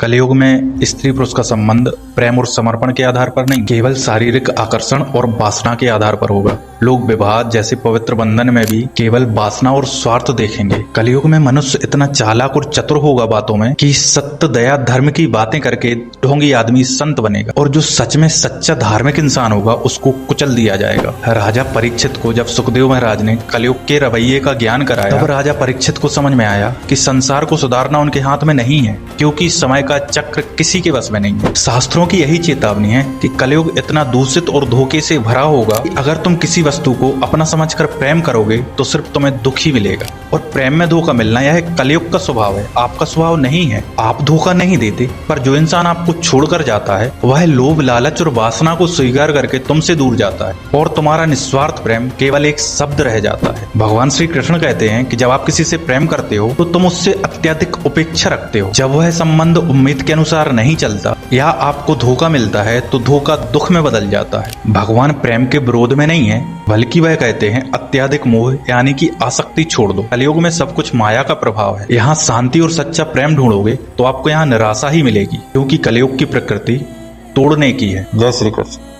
कलयुग में स्त्री पुरुष का संबंध प्रेम और समर्पण के आधार पर नहीं, केवल शारीरिक आकर्षण और वासना के आधार पर होगा। लोग विवाह जैसे पवित्र बंधन में भी केवल वासना और स्वार्थ देखेंगे। कलयुग में मनुष्य इतना चालाक और चतुर होगा बातों में कि सत्य, दया, धर्म की बातें करके ढोंगी आदमी संत बनेगा, और जो सच में सच्चा धार्मिक इंसान होगा उसको कुचल दिया जाएगा। राजा परीक्षित को जब सुखदेव महाराज ने कलयुग के रवैये का ज्ञान कराया, तब राजा परीक्षित को समझ में आया कि संसार को सुधारना उनके हाथ में नहीं है, क्योंकि समय का चक्र किसी के बस में नहीं है। शास्त्रों की यही चेतावनी है कि कलयुग इतना दूषित और धोखे से भरा होगा कि अगर तुम किसी वस्तु को अपना समझकर प्रेम करोगे तो सिर्फ तुम्हें दुख ही मिलेगा। और प्रेम में धोखा मिलना यह कलयुग का स्वभाव है, आपका स्वभाव नहीं है। आप धोखा नहीं देते, पर जो इंसान आपको छोड़कर जाता है वह लोभ, लालच और वासना को स्वीकार करके तुमसे दूर जाता है, और तुम्हारा निस्वार्थ प्रेम केवल एक शब्द रह जाता है। भगवान श्री कृष्ण कहते हैं कि जब आप किसी से प्रेम करते हो तो तुम उससे अत्यधिक उपेक्षा रखते हो। जब वह संबंध उम्मीद के अनुसार नहीं चलता या आपको धोखा मिलता है तो धोखा दुख में बदल जाता है। भगवान प्रेम के विरोध में नहीं है, बल्कि वह कहते हैं अत्यधिक मोह यानी कि आसक्ति छोड़ दो। कलयुग में सब कुछ माया का प्रभाव है। यहाँ शांति और सच्चा प्रेम ढूंढोगे तो आपको यहाँ निराशा ही मिलेगी, क्योंकि कलयुग की प्रकृति तोड़ने की है। जय श्री कृष्ण।